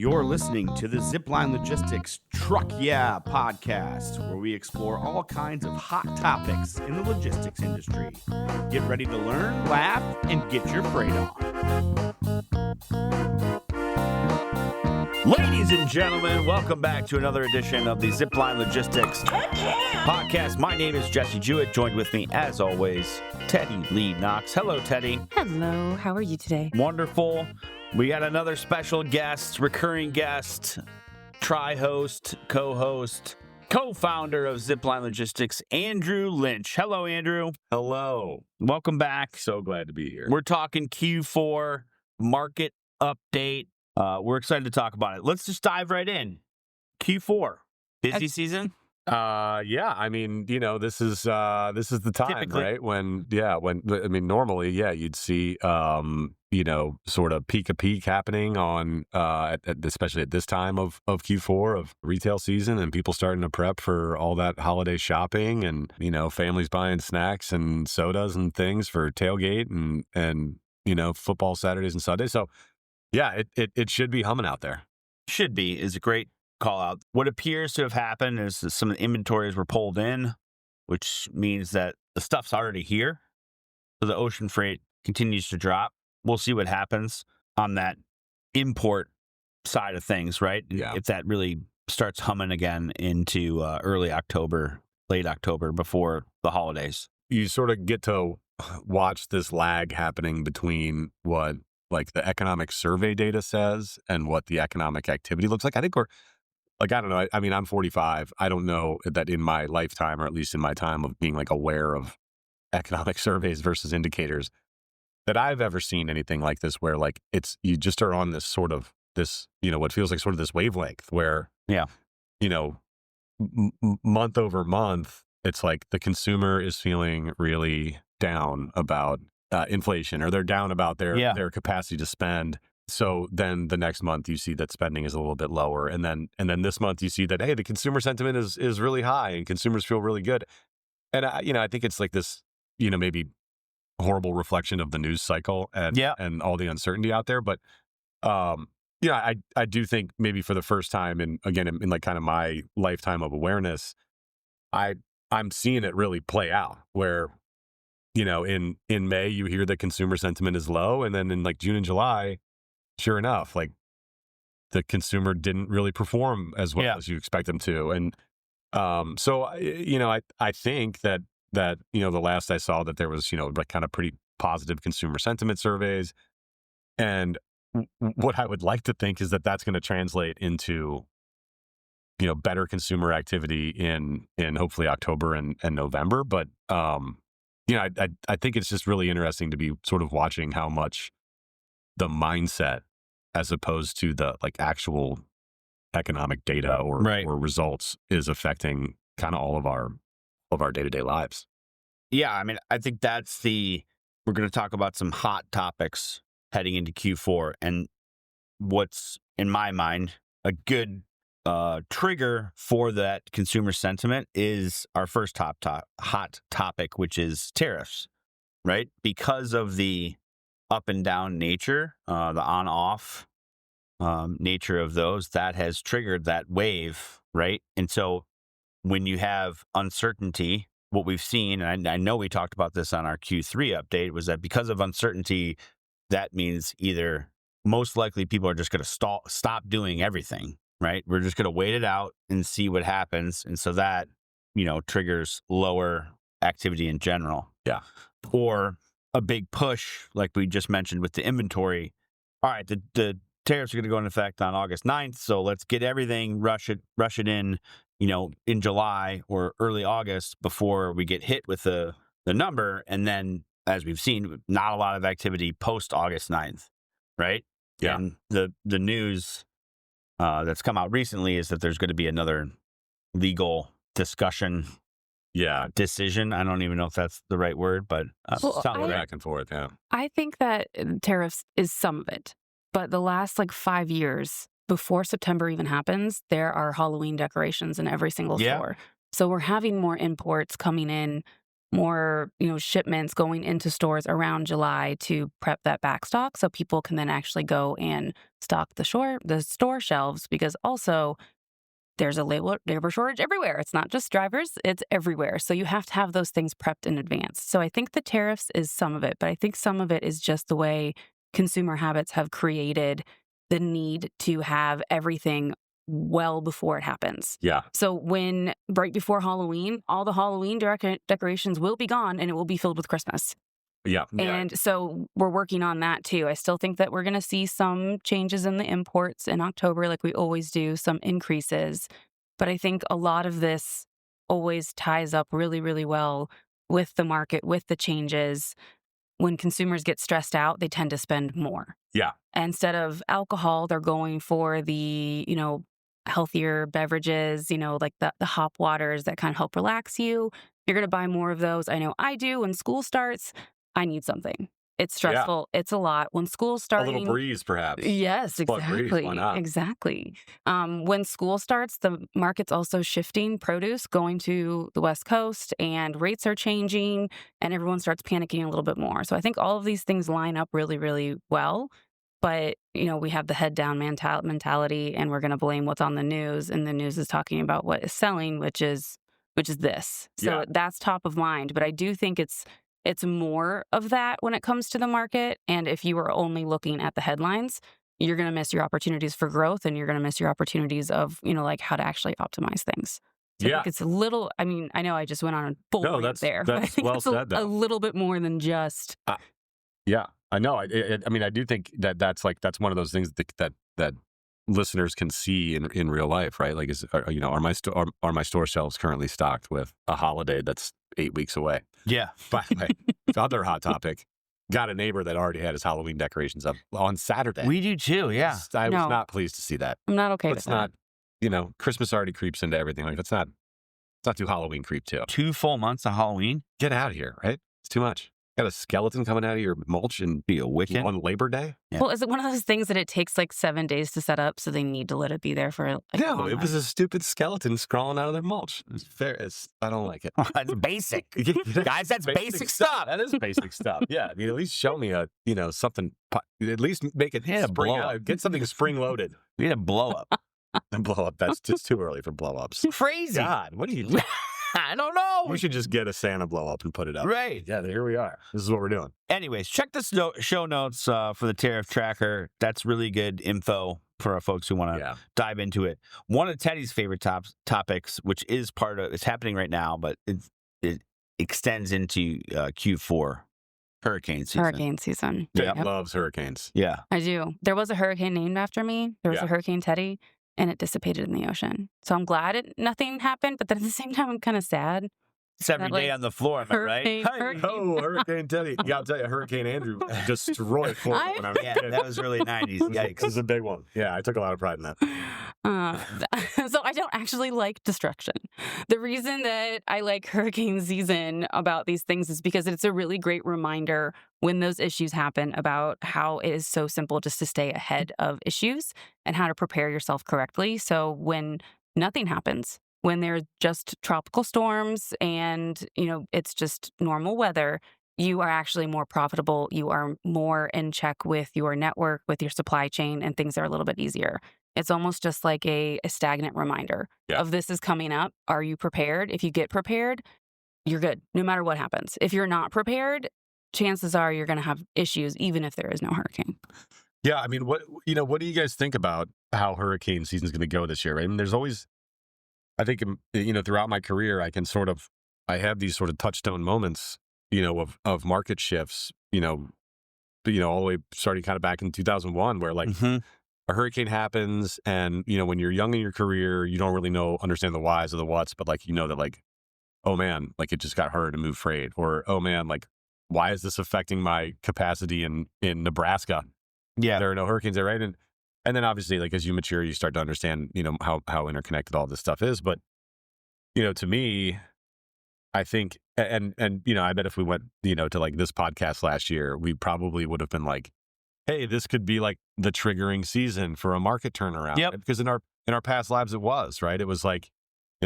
You're listening to the Zipline Logistics Truck Yeah podcast, where we explore all kinds of hot topics in the logistics industry. Get ready to learn, laugh, and get your freight on. Ladies and gentlemen, welcome back to another edition of the Zipline Logistics podcast. My name is Jesse Juett, joined with me, as always, Teddy Lee Knox. Hello, Teddy. Hello. How are you today? Wonderful. We got another special guest, recurring guest, tri-host, co-host, co-founder of Zipline Logistics, Andrew Lynch. Hello, Andrew. Hello. Welcome back. So glad to be here. We're talking Q4 market update. We're excited to talk about it. Let's just dive right in. Q4, busy season? Yeah, I mean, this is the time, Typically. right? Normally, you'd see, sort of peak happening on, especially at this time of Q4 of retail season, and people starting to prep for all that holiday shopping, and families buying snacks and sodas and things for tailgate and football Saturdays and Sundays. So yeah, it should be humming out there. Should be is a great call out. What appears to have happened is that some of the inventories were pulled in, which means that the stuff's already here. So the ocean freight continues to drop. We'll see what happens on that import side of things, right? Yeah. If that really starts humming again into early October, late October, before the holidays. You sort of get to watch this lag happening between what like the economic survey data says and what the economic activity looks like. I think I don't know. I mean, I'm 45. I don't know that in my lifetime, or at least in my time of being like aware of economic surveys versus indicators, that I've ever seen anything like this where like you just are on this sort of this, what feels like sort of this wavelength where, month over month, it's like the consumer is feeling really down about inflation, or they're down about their capacity to spend. So then the next month you see that spending is a little bit lower. And then this month you see that, hey, the consumer sentiment is really high and consumers feel really good. And I think it's like this, maybe horrible reflection of the news cycle and all the uncertainty out there. But, I do think maybe for the first time, and again, in like kind of my lifetime of awareness, I'm seeing it really play out where, in May, you hear that consumer sentiment is low. And then in like June and July, sure enough, like the consumer didn't really perform as well as you expect them to. And so, I think that the last I saw that there was, like kind of pretty positive consumer sentiment surveys. And what I would like to think is that that's going to translate into, better consumer activity in hopefully October and November. But, I think it's just really interesting to be sort of watching how much the mindset as opposed to the like actual economic data or results is affecting kind of all of our day-to-day lives. Yeah, I mean, I think we're going to talk about some hot topics heading into Q4, and what's, in my mind, a good trigger for that consumer sentiment is our first hot topic, which is tariffs, right? Because of the up and down nature, the on-off nature of those, that has triggered that wave, right? And so when you have uncertainty, what we've seen, and I know we talked about this on our Q3 update, was that because of uncertainty, that means either most likely people are just going to stop doing everything, right? We're just going to wait it out and see what happens. And so that, triggers lower activity in general. Yeah. Or a big push, like we just mentioned with the inventory. All right, the tariffs are going to go into effect on August 9th, so let's get everything, rush it in, in July or early August before we get hit with the number. And then, as we've seen, not a lot of activity post August 9th, right? Yeah. And the news that's come out recently is that there's going to be another legal discussion. Decision. I don't even know if that's the right word, but back and forth. Yeah. I think that tariffs is some of it, but the last 5 years before September even happens, there are Halloween decorations in every single store. So we're having more imports coming in more, shipments going into stores around July to prep that back stock so people can then actually go and stock the store shelves, because also there's a labor shortage everywhere. It's not just drivers, it's everywhere. So you have to have those things prepped in advance. So I think the tariffs is some of it, but I think some of it is just the way consumer habits have created the need to have everything well before it happens. Yeah. So right before Halloween, all the Halloween decorations will be gone and it will be filled with Christmas. Yeah. And so we're working on that too. I still think that we're going to see some changes in the imports in October, like we always do, some increases. But I think a lot of this always ties up really, really well with the market, with the changes. When consumers get stressed out, they tend to spend more. Yeah. Instead of alcohol, they're going for the, healthier beverages, like the hop waters that kind of help relax you. You're going to buy more of those. I know I do. When school starts, I need something. It's stressful. Yeah. It's a lot. When school's starting... A little breeze, perhaps. Yes, exactly. Breeze, why not? Exactly. When school starts, the market's also shifting produce, going to the West Coast, and rates are changing, and everyone starts panicking a little bit more. So I think all of these things line up really, really well. But, we have the head down mentality, and we're going to blame what's on the news, and the news is talking about what is selling, which is this. So that's top of mind. But I do think it's more of that when it comes to the market. And if you are only looking at the headlines, you're going to miss your opportunities for growth, and you're going to miss your opportunities of, like how to actually optimize things. So I think it's a little, I know I just went on a full rant there, but I think well it's said, a little bit more than just. Yeah, I know. I do think that's one of those things that listeners can see in real life, right? Like, are my store shelves currently stocked with a holiday that's 8 weeks away? Yeah. By the way, other hot topic. Got a neighbor that already had his Halloween decorations up on Saturday. We do too, yeah. I was not pleased to see that. I'm not okay with that. It's not, Christmas already creeps into everything. Like, let's not do Halloween creep too. 2 full months of Halloween? Get out of here, right? It's too much. Got a skeleton coming out of your mulch and be a Wiccan on Labor Day? Yeah. Well, is it one of those things that it takes like 7 days to set up, so they need to let it be there for No, it was a stupid skeleton crawling out of their mulch. It's fair. I don't like it. That's basic. Guys, that's basic stuff. That is basic stuff. Yeah. At least show me something, at least make it spring out. Get something spring loaded. We need a blow up. A blow up. That's just too early for blow ups. Crazy. God, what are you doing? I don't know. We should just get a Santa blow up and put it up. Right. Yeah, here we are. This is what we're doing. Anyways, check the show notes for the tariff tracker. That's really good info for our folks who want to dive into it. One of Teddy's favorite topics, which is it's happening right now, but it extends into Q4, hurricane season. Deb loves hurricanes. Yeah. I do. There was a hurricane named after me. There was a Hurricane Teddy. And it dissipated in the ocean. So I'm glad nothing happened, but then at the same time, I'm kind of sad. It's every day on the floor, am I right? Hey, Hurricane Teddy. Yeah, I'll tell you, Hurricane Andrew destroyed Florida when I was a kid. That was really 90s. Yikes. This is a big one. Yeah, I took a lot of pride in that. So I don't actually like destruction. The reason that I like hurricane season about these things is because it's a really great reminder when those issues happen about how it is so simple just to stay ahead of issues and how to prepare yourself correctly. So when nothing happens, when there's just tropical storms and, it's just normal weather, you are actually more profitable. You are more in check with your network, with your supply chain, and things are a little bit easier. It's almost just like a stagnant reminder of this is coming up. Are you prepared? If you get prepared, you're good, no matter what happens. If you're not prepared, chances are you're going to have issues, even if there is no hurricane. Yeah, what do you guys think about how hurricane season is going to go this year? Right? There's always, I think, throughout my career, I have these sort of touchstone moments, of market shifts, all the way starting kind of back in 2001, where a hurricane happens, and when you're young in your career, you don't really understand the whys or the whats, but that oh man, it just got hard to move freight, or oh man, why is this affecting my capacity in Nebraska? Yeah, there are no hurricanes there, right? And then obviously, as you mature, you start to understand, how interconnected all this stuff is. But to me, I think, and I bet if we went, to this podcast last year, we probably would have been hey, this could be the triggering season for a market turnaround. Yep. Because in our past lives, it was, right? It was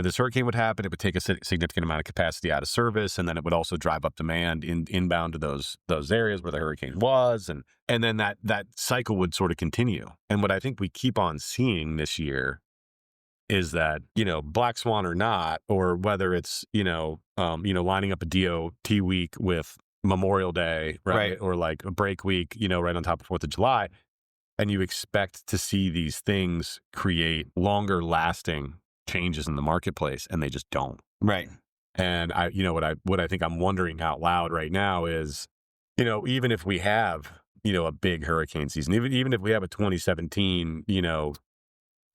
this hurricane would happen. It would take a significant amount of capacity out of service, and then it would also drive up demand inbound to those areas where the hurricane was, and then that cycle would sort of continue. And what I think we keep on seeing this year is that, black swan or not, or whether it's, lining up a DOT week with Memorial Day, right? Or like a break week, right on top of 4th of July. And you expect to see these things create longer lasting changes in the marketplace, and they just don't. Right. And what I think I'm wondering out loud right now is, even if we have, a big hurricane season, even if we have a 2017,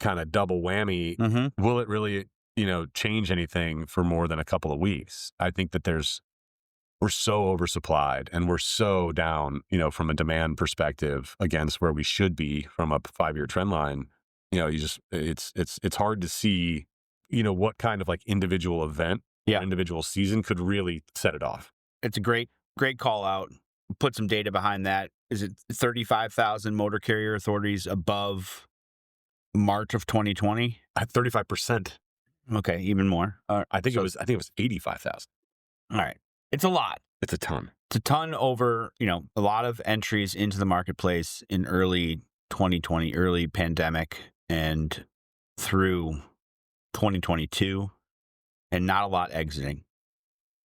kind of double whammy, will it really, change anything for more than a couple of weeks? I think that we're so oversupplied, and we're so down, from a demand perspective against where we should be from a 5-year trend line. It's hard to see, what kind of like individual event, individual season could really set it off. It's a great call out. Put some data behind that. Is it 35,000 motor carrier authorities above March of 2020? At 35%. Okay, even more. I think it was 85,000. All right. It's a lot. It's a ton. It's a ton over, a lot of entries into the marketplace in early 2020, early pandemic, and through 2022, and not a lot exiting.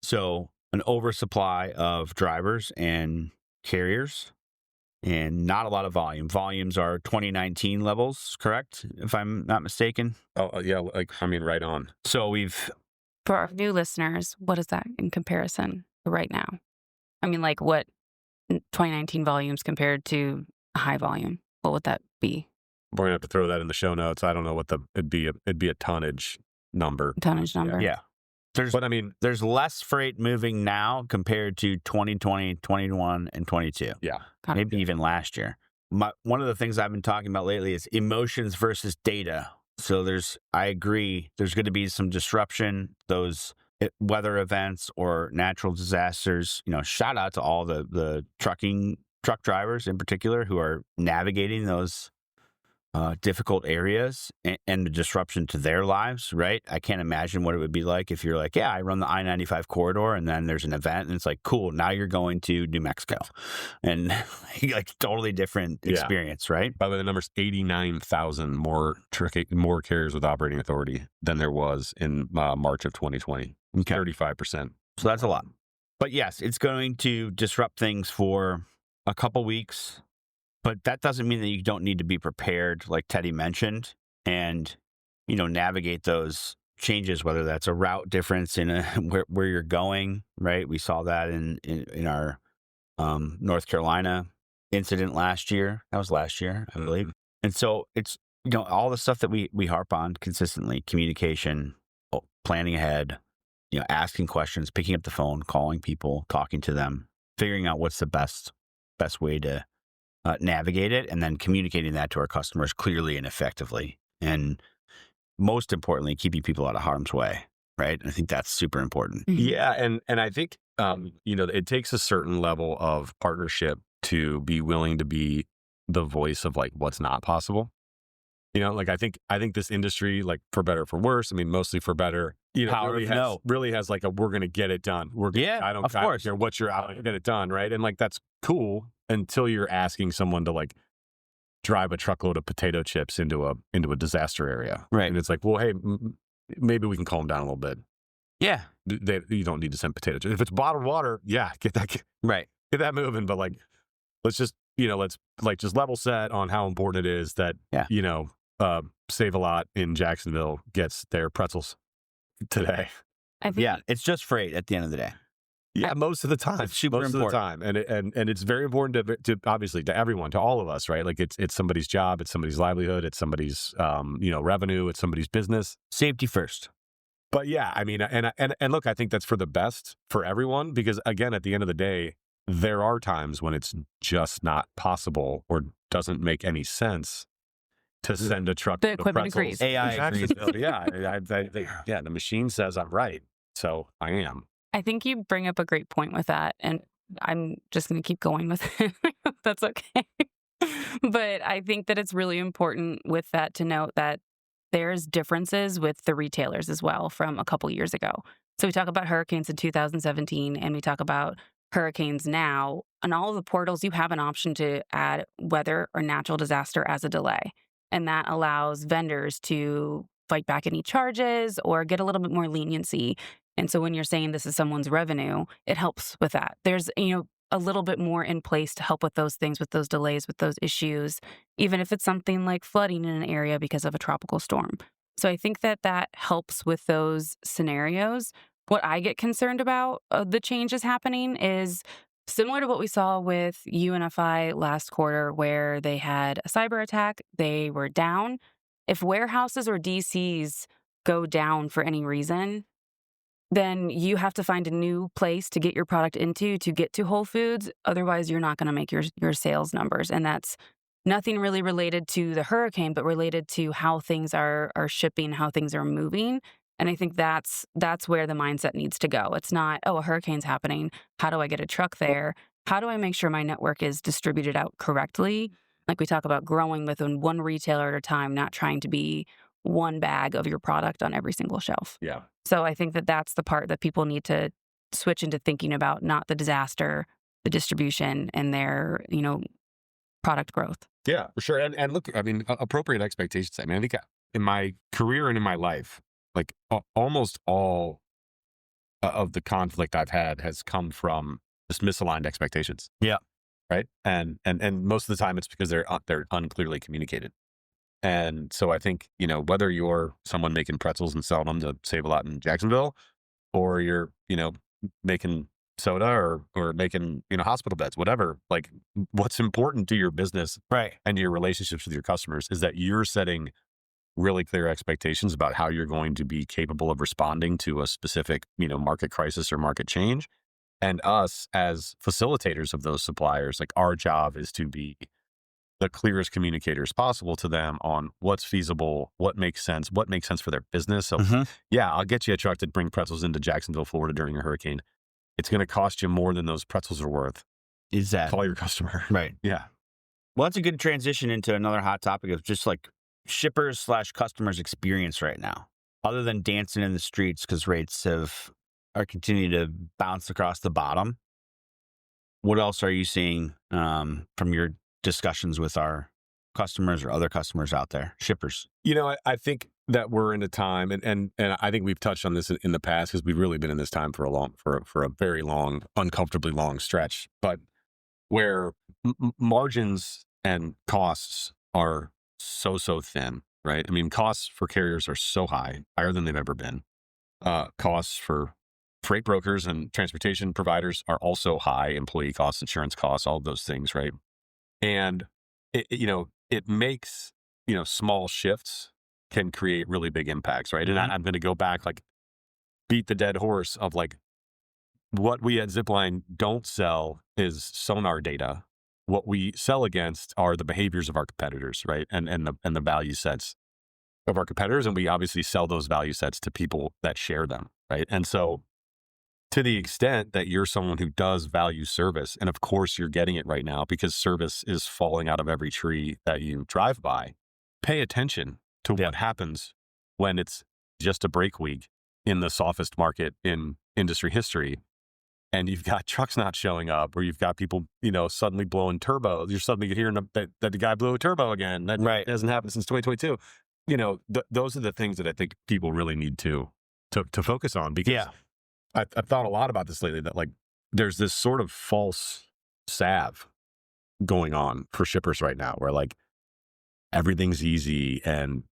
So an oversupply of drivers and carriers, and not a lot of volume. Volumes are 2019 levels, correct? If I'm not mistaken. Oh, yeah. Right on. So for our new listeners, what is that in comparison to right now? What 2019 volumes compared to a high volume? What would that be? We're gonna have to throw that in the show notes. I don't know what it'd be a tonnage number. Yeah. There's less freight moving now compared to 2020, 21, and 22. Yeah. Maybe even last year. One of the things I've been talking about lately is emotions versus data. So I agree, there's going to be some disruption, those weather events or natural disasters. Shout out to all the truck drivers in particular who are navigating those difficult areas and the disruption to their lives, right? I can't imagine what it would be like if you're like, yeah, I run the I-95 corridor, and then there's an event and it's like, cool, now you're going to New Mexico, and like totally different experience, right? By the way, the number's 89,000 more carriers with operating authority than there was in March of 2020. Okay. 35%. So that's a lot. But yes, it's going to disrupt things for a couple weeks. But that doesn't mean that you don't need to be prepared, like Teddy mentioned, and, navigate those changes, whether that's a route difference in where you're going, right? We saw that in our North Carolina incident last year. That was last year, I believe. And so it's, all the stuff that we harp on consistently: communication, planning ahead, asking questions, picking up the phone, calling people, talking to them, figuring out what's the best way to navigate it, and then communicating that to our customers clearly and effectively. And most importantly, keeping people out of harm's way, right? I think that's super important. Yeah. And I think, it takes a certain level of partnership to be willing to be the voice of like what's not possible. I think this industry, like for better or for worse, mostly for better, really has like we're going to get it done. I don't care what you're out to get it done. Right. And like, that's cool until you're asking someone to like drive a truckload of potato chips into a disaster area. Right. And it's like, well, hey, maybe we can calm down a little bit. Yeah. You don't need to send potato chips. If it's bottled water, yeah, get that moving. But like, let's just, let's like just level set on how important it is that, Save a Lot in Jacksonville gets their pretzels today. It's just freight at the end of the day. Yeah, most of the time. It's super important. Of the time. And it's very important to obviously to everyone, to all of us, right? Like it's somebody's job, it's somebody's livelihood, it's somebody's revenue, it's somebody's business. Safety first. But yeah, and look, I think that's for the best for everyone, because again, at the end of the day, there are times when it's just not possible or doesn't make any sense to send a truck. The equipment agrees. AI agrees. The machine says I'm right, so I am. I think you bring up a great point with that, and I'm just going to keep going with it. That's okay. But I think that it's really important with that to note that there's differences with the retailers as well from a couple years ago. So we talk about hurricanes in 2017 and we talk about hurricanes now. On all of the portals, you have an option to add weather or natural disaster as a delay. And that allows vendors to fight back any charges or get a little bit more leniency. And so when you're saying this is someone's revenue, it helps with that. There's, a little bit more in place to help with those things, with those delays, with those issues, even if it's something like flooding in an area because of a tropical storm. So I think that that helps with those scenarios. What I get concerned about the changes happening is similar to what we saw with UNFI last quarter, where they had a cyber attack, they were down. If warehouses or DCs go down for any reason, then you have to find a new place to get your product into to get to Whole Foods. Otherwise, you're not going to make your sales numbers. And that's nothing really related to the hurricane, but related to how things are shipping, how things are moving. And I think that's where the mindset needs to go. It's not, oh, a hurricane's happening. How do I get a truck there? How do I make sure my network is distributed out correctly? Like we talk about growing within one retailer at a time, not trying to be one bag of your product on every single shelf. Yeah. So I think that that's the part that people need to switch into thinking about, not the disaster, the distribution, and their, product growth. Yeah, for sure. And look, I mean, appropriate expectations. I mean, I think in my career and in my life, like almost all of the conflict I've had has come from just misaligned expectations. Yeah. Right. And most of the time it's because they're unclearly communicated. And so I think, whether you're someone making pretzels and selling them to save a lot in Jacksonville, or you're, making soda or making, hospital beds, whatever, like what's important to your business right, and your relationships with your customers is that you're setting really clear expectations about how you're going to be capable of responding to a specific, market crisis or market change. And us as facilitators of those suppliers, like our job is to be the clearest communicators possible to them on what's feasible, what makes sense for their business. So yeah, I'll get you a truck to bring pretzels into Jacksonville, Florida during a hurricane. It's going to cost you more than those pretzels are worth. Is that call your customer? Right. Yeah. Well, that's a good transition into another hot topic of just like shippers/customers experience right now. Other than dancing in the streets because rates are continuing to bounce across the bottom. What else are you seeing from your discussions with our customers or other customers out there, shippers? I think that we're in a time, and I think we've touched on this in the past because we've really been in this time for a very long, uncomfortably long stretch, but where margins and costs are so thin, right? I mean, costs for carriers are so higher than they've ever been. Costs for freight brokers and transportation providers are also high, employee costs, insurance costs, all of those things, right? And it makes, small shifts can create really big impacts, right? And I'm going to go back, like, beat the dead horse of like what we at Zipline don't sell is sonar data. What we sell against are the behaviors of our competitors, right? And the value sets of our competitors. And we obviously sell those value sets to people that share them, right? And so to the extent that you're someone who does value service, and of course you're getting it right now because service is falling out of every tree that you drive by, pay attention to what happens when it's just a break week in the softest market in industry history. And you've got trucks not showing up, or you've got people, suddenly blowing turbos. You're suddenly hearing that the guy blew a turbo again. That hasn't happened since 2022. Those are the things that I think people really need to focus on, because I've thought a lot about this lately, that like there's this sort of false salve going on for shippers right now, where like everything's easy and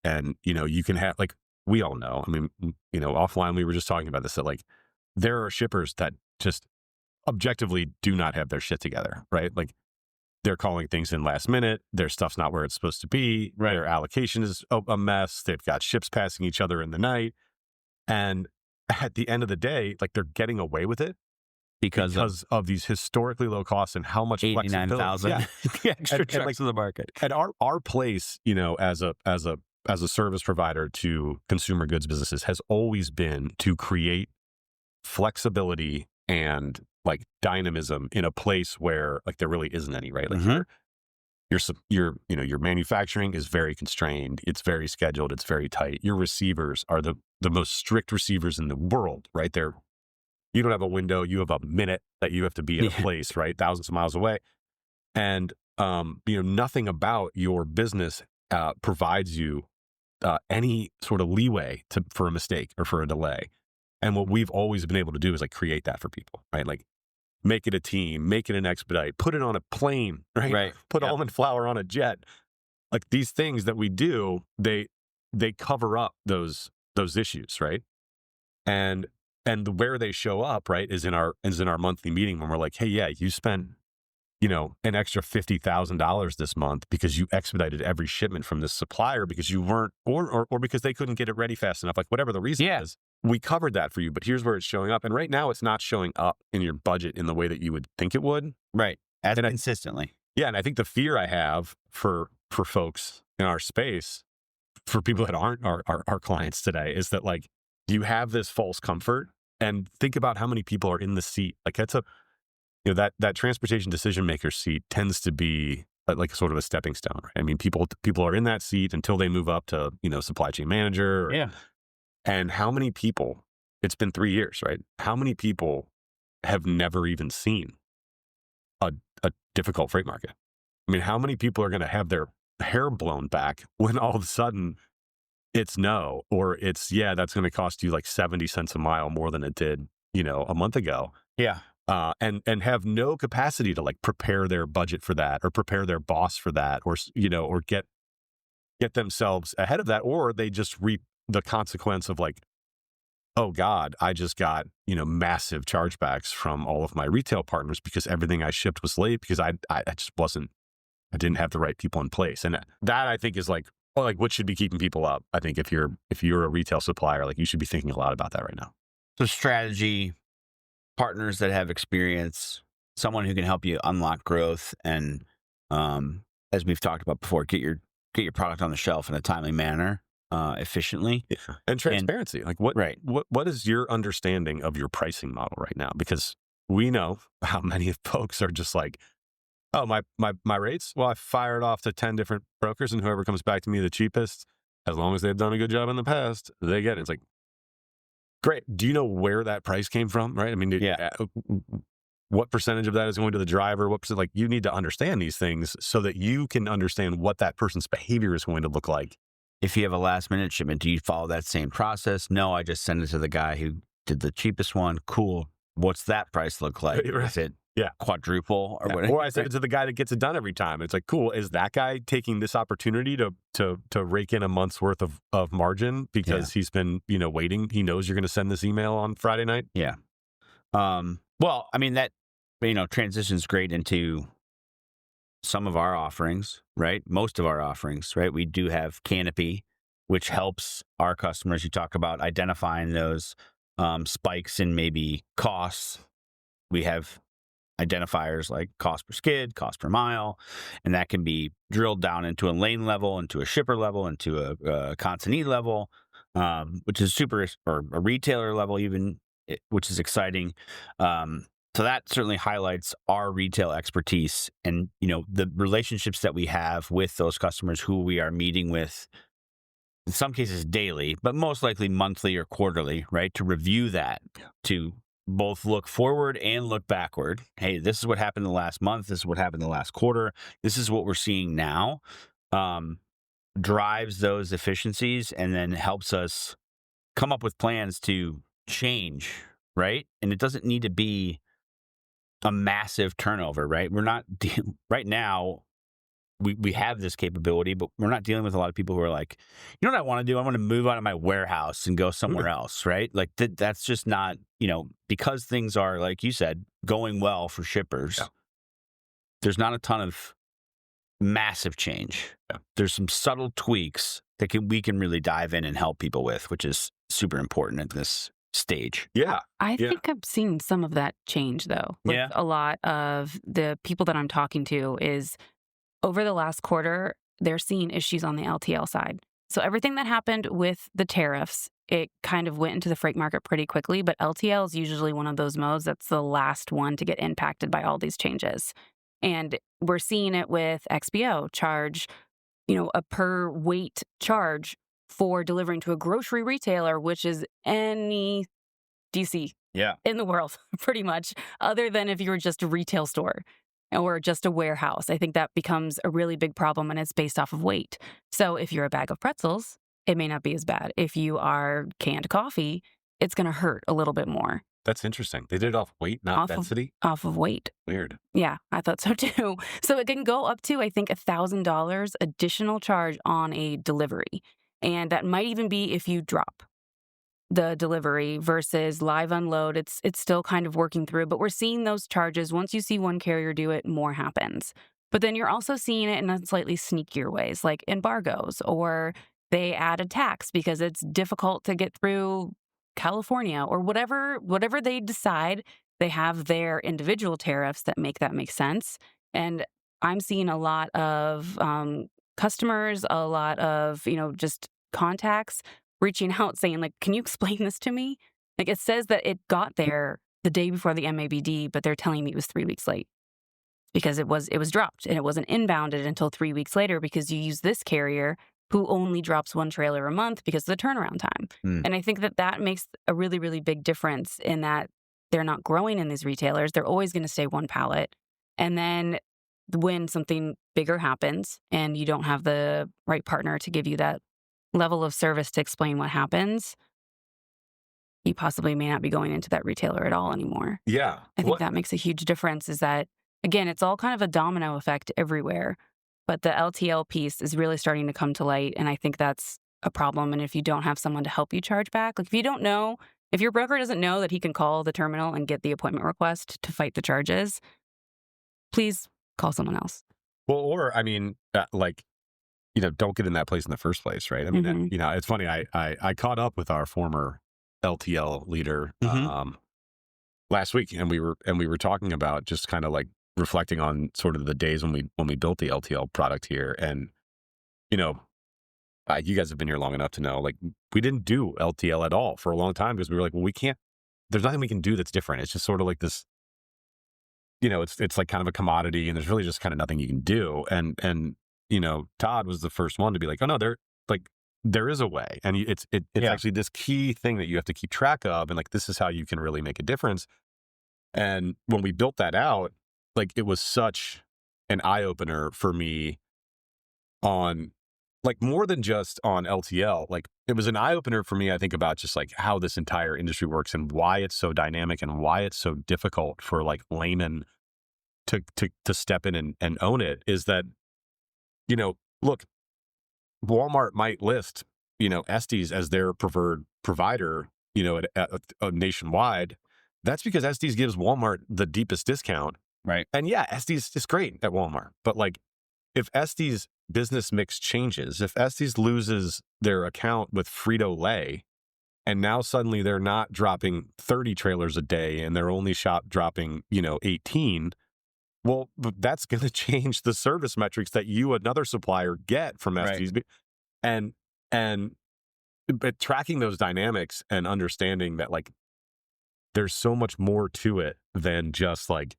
you can have, like, we all know, I mean, offline we were just talking about this, that like there are shippers that just objectively do not have their shit together, right? Like they're calling things in last minute. Their stuff's not where it's supposed to be. Right. Their allocation is a mess. They've got ships passing each other in the night. And at the end of the day, like they're getting away with it because of these historically low costs and how much 89,000 extra trucks in the market. And our place, as a service provider to consumer goods businesses has always been to create flexibility and like dynamism in a place where like there really isn't any, right? Like Your manufacturing is very constrained. It's very scheduled. It's very tight. Your receivers are the most strict receivers in the world, right? You don't have a window. You have a minute that you have to be in a place, right? Thousands of miles away. And, nothing about your business provides you any sort of leeway for a mistake or for a delay. And what we've always been able to do is like create that for people, right? Like make it a team, make it an expedite, put it on a plane, right? Right. Put almond flour on a jet. Like these things that we do, they cover up those issues, right? And where they show up, right, is in our monthly meeting when we're like, hey, yeah, you spent, an extra $50,000 this month because you expedited every shipment from this supplier because you weren't, or because they couldn't get it ready fast enough, like whatever the reason is. We covered that for you, but here's where it's showing up. And right now it's not showing up in your budget in the way that you would think it would. Right. Consistently. Yeah. And I think the fear I have for folks in our space, for people that aren't our clients today, is that like, you have this false comfort, and think about how many people are in the seat. Like that's that transportation decision maker seat tends to be like sort of a stepping stone, right? I mean, people are in that seat until they move up to, supply chain manager. And how many people, it's been 3 years, right? How many people have never even seen a difficult freight market? I mean, how many people are going to have their hair blown back when all of a sudden it's no, or it's, that's going to cost you like 70 cents a mile more than it did, a month ago. Yeah. And have no capacity to like prepare their budget for that, or prepare their boss for that, or, or get themselves ahead of that, or they just reap the consequence of like, oh God, I just got, massive chargebacks from all of my retail partners because everything I shipped was late because I didn't have the right people in place. And that I think is like what should be keeping people up. I think if you're a retail supplier, like you should be thinking a lot about that right now. So strategy, partners that have experience, someone who can help you unlock growth, and as we've talked about before, get your product on the shelf in a timely manner, efficiently. Yeah. And transparency. Like what is your understanding of your pricing model right now? Because we know how many folks are just like, oh, my rates? Well, I fired off to 10 different brokers, and whoever comes back to me the cheapest, as long as they've done a good job in the past, they get it. It's like, great. Do you know where that price came from? Right. I mean, what percentage of that is going to the driver? What percent? Like, you need to understand these things so that you can understand what that person's behavior is going to look like. If you have a last minute shipment, do you follow that same process? No, I just send it to the guy who did the cheapest one. Cool. What's that price look like? Is it quadruple or whatever? Or I send it to the guy that gets it done every time. It's like, cool. Is that guy taking this opportunity to rake in a month's worth of margin because he's been, waiting? He knows you're going to send this email on Friday night. Yeah. Well, I mean, that, transitions great into some of our offerings, right? Most of our offerings, right? We do have Canopy, which helps our customers. You talk about identifying those spikes in maybe costs. We have identifiers like cost per skid, cost per mile, and that can be drilled down into a lane level, into a shipper level, into a consignee level, which is super, or a retailer level even, which is exciting. So that certainly highlights our retail expertise and, the relationships that we have with those customers who we are meeting with, in some cases daily, but most likely monthly or quarterly, right? To review that, to both look forward and look backward. Hey, this is what happened the last month. This is what happened the last quarter. This is what we're seeing now. Drives those efficiencies and then helps us come up with plans to change, right? And it doesn't need to be a massive turnover, right? We're not right now. We have this capability, but we're not dealing with a lot of people who are like, you know what I want to do? I want to move out of my warehouse and go somewhere else, right? Like that's just not, because things are, like you said, going well for shippers. Yeah. There's not a ton of massive change. Yeah. There's some subtle tweaks that we can really dive in and help people with, which is super important at this stage. Yeah. I think I've seen some of that change though. With a lot of the people that I'm talking to is over the last quarter, they're seeing issues on the LTL side. So everything that happened with the tariffs, it kind of went into the freight market pretty quickly, but LTL is usually one of those modes that's the last one to get impacted by all these changes. And we're seeing it with XPO charge, a per weight charge for delivering to a grocery retailer, which is any DC in the world, pretty much, other than if you're just a retail store or just a warehouse. I think that becomes a really big problem, and it's based off of weight. So if you're a bag of pretzels, it may not be as bad. If you are canned coffee, it's going to hurt a little bit more. That's interesting. They did it off weight, not density? Off of weight. Weird. Yeah, I thought so too. So it can go up to, I think, $1,000 additional charge on a delivery. And that might even be if you drop the delivery versus live unload. It's still kind of working through, but we're seeing those charges. Once you see one carrier do it, more happens. But then you're also seeing it in slightly sneakier ways, like embargoes, or they add a tax because it's difficult to get through California, or whatever they decide. They have their individual tariffs that make sense. And I'm seeing a lot of customers, a lot of, just contacts reaching out saying, like, can you explain this to me? Like, it says that it got there the day before the MABD, but they're telling me it was 3 weeks late because it was dropped, and it wasn't inbounded until 3 weeks later because you use this carrier who only drops one trailer a month because of the turnaround time. And I think that makes a really, really big difference in that they're not growing in these retailers. They're always going to stay one pallet. And then when something bigger happens and you don't have the right partner to give you that level of service to explain what happens, you possibly may not be going into that retailer at all anymore. Yeah. I think that makes a huge difference. Is that, again, it's all kind of a domino effect everywhere. But the LTL piece is really starting to come to light, and I think that's a problem. And if you don't have someone to help you charge back, like if your broker doesn't know that he can call the terminal and get the appointment request to fight the charges, please call someone else. Well, or, don't get in that place in the first place, right? I mean, it's funny. I caught up with our former LTL leader last week, and we were talking about just kind of like reflecting on sort of the days when we built the LTL product here. And, you guys have been here long enough to know, like, we didn't do LTL at all for a long time because we were like, well, there's nothing we can do that's different. It's just sort of like this, it's like kind of a commodity, and there's really just kind of nothing you can do. And Todd was the first one to be like, oh no, there is a way. And it's actually this key thing that you have to keep track of. And like, this is how you can really make a difference. And when we built that out, like, it was such an eye-opener for me on, like, more than just on LTL. Like, it was an eye-opener for me, I think, about just like how this entire industry works and why it's so dynamic and why it's so difficult for like laymen to step in and own it. Is that, look, Walmart might list, Estes as their preferred provider, at nationwide. That's because Estes gives Walmart the deepest discount. Right. And yeah, Estes is great at Walmart. But like, if Estes business mix changes, if Estes loses their account with Frito-Lay, and now suddenly they're not dropping 30 trailers a day and they're only dropping, 18, well, that's going to change the service metrics that another supplier, get from Estes. Right. But tracking those dynamics and understanding that, like, there's so much more to it than just like,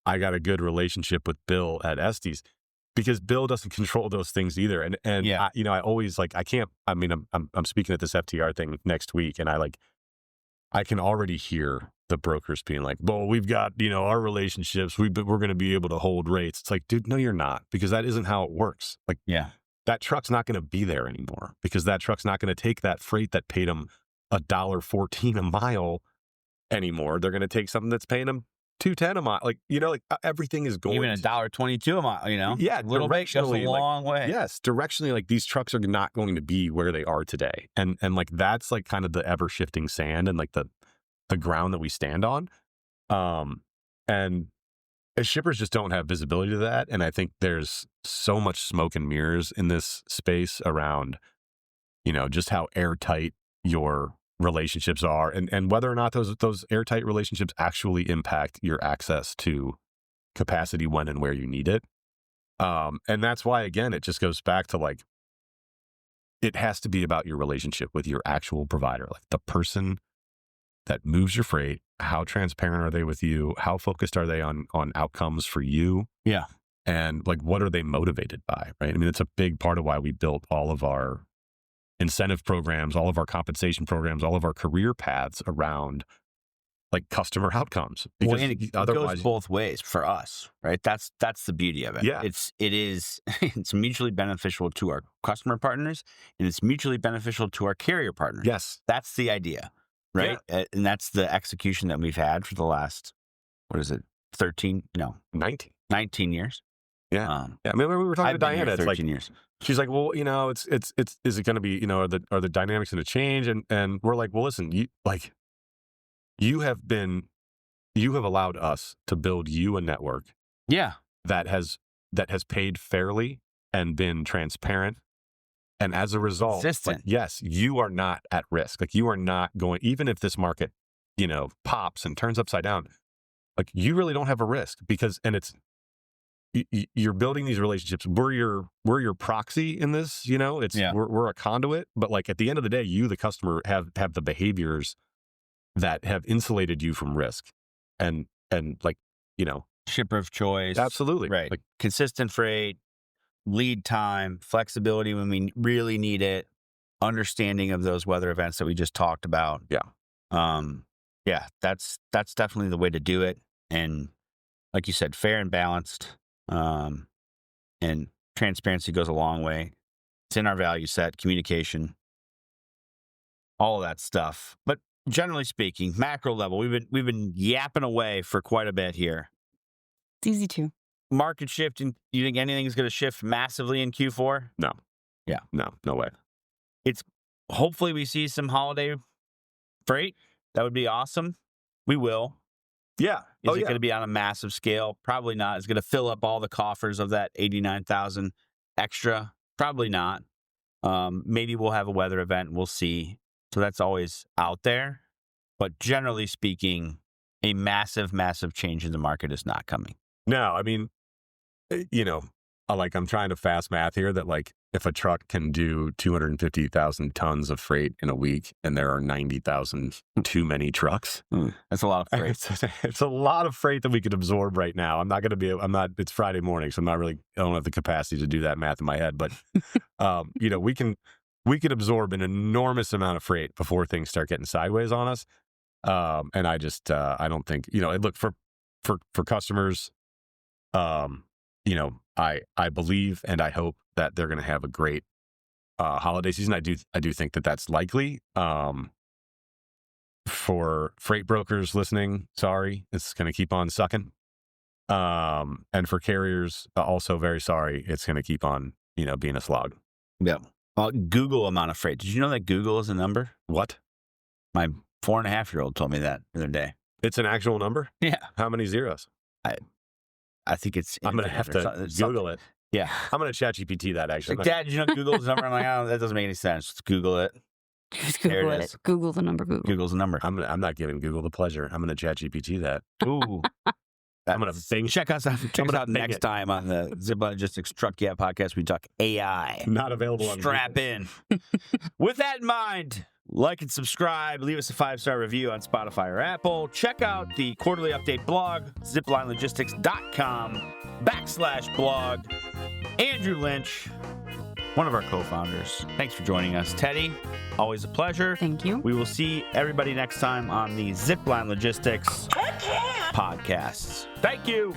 I got a good relationship with Bill at Estes, because Bill doesn't control those things either. And yeah. I always like, I'm speaking at this FTR thing next week, and I can already hear the brokers being like, well, we've got, our relationships, we're going to be able to hold rates. It's like, dude, no, you're not, because that isn't how it works. Like, yeah, that truck's not going to be there anymore, because that truck's not going to take that freight that paid them $1.14 a mile anymore. They're going to take something that's paying them $2.10 a mile. Like, everything is going, even $1.22 a mile, yeah, little bit goes a long way. Yes, directionally, like, these trucks are not going to be where they are today. And like, that's like kind of the ever shifting sand and like the ground that we stand on. And as shippers just don't have visibility to that. And I think there's so much smoke and mirrors in this space around, just how airtight your relationships are, and whether or not those airtight relationships actually impact your access to capacity when and where you need it. And that's why, again, it just goes back to like, it has to be about your relationship with your actual provider, like the person that moves your freight how transparent are they with you? How focused are they on outcomes for you? Yeah. And like, what are they motivated by, right? I mean, it's a big part of why we built all of our incentive programs, all of our compensation programs, all of our career paths around like customer outcomes. Because and it otherwise, goes both ways for us, right? That's the beauty of it. Yeah. It's mutually beneficial to our customer partners, and it's mutually beneficial to our carrier partners. yes, That's the idea, right? And that's the execution that we've had for the last, 19 years. yeah. Yeah. I mean, we were talking to Diana. It's 13 like, years. she's like, well, it's is it going to be, are the dynamics going to change? And we're like, well, listen, you have allowed us to build you a network Yeah. that has paid fairly and been transparent. And as a result, Consistent. yes, you are not at risk. Like, you are not going, even if this market, pops and turns upside down, like, you really don't have a risk you're building these relationships. We're your proxy in this, we're a conduit, but like at the end of the day, you, the customer, have the behaviors that have insulated you from risk and like, Shipper of choice. absolutely. Right. Like, Consistent freight, lead time, flexibility when we really need it, understanding of those weather events that we just talked about. Yeah. That's definitely the way to do it. And like you said, fair and balanced. And transparency goes a long way. It's in our value set, communication, all of that stuff. But generally speaking, macro level, we've been yapping away for quite a bit here. It's easy to. Market shifting. You think anything's going to shift massively in Q4? No. Yeah. No way. Hopefully we see some holiday freight. That would be awesome. We will. Yeah. Is it going to be on a massive scale? Probably not. Is it going to fill up all the coffers of that 89,000 extra? Probably not. Maybe we'll have a weather event. We'll see. So that's always out there. But generally speaking, a massive, massive change in the market is not coming. No, I mean, I'm trying to fast math here that like if a truck can do 250,000 tons of freight in a week and there are 90,000 too many trucks. That's a lot of freight. It's a lot of freight that we could absorb right now. It's Friday morning, so I don't have the capacity to do that math in my head, but we can absorb an enormous amount of freight before things start getting sideways on us. And I just, I don't think, look for customers, I believe and I hope that they're going to have a great holiday season. I do think that that's likely. For freight brokers listening, sorry, it's going to keep on sucking. And for carriers, also very sorry, it's going to keep on, being a slog. Yeah. Google amount of freight. Did you know that Google is a number? What? My 4.5-year-old told me that the other day. It's an actual number? Yeah. How many zeros? I think it's. I'm going to have to Google it. Yeah. I'm going to ChatGPT that actually. Like, Dad, did you know Google's number? I'm like, oh, that doesn't make any sense. Just Google it. Just Google There it it. is. Google the number Google. Google's the number. I'm not giving Google the pleasure. I'm going to ChatGPT that. Ooh. I'm going to check us out next it. time on the Zipline Logistics Truck Yeah podcast. We talk AI. Not available on Strap in. With that in mind, like and subscribe. Leave us a 5-star review on Spotify or Apple. Check out the quarterly update blog, ziplinelogistics.com/blog. Andrew Lynch, one of our co-founders. Thanks for joining us. Teddy, always a pleasure. Thank you. We will see everybody next time on the Zipline Logistics podcasts. Thank you.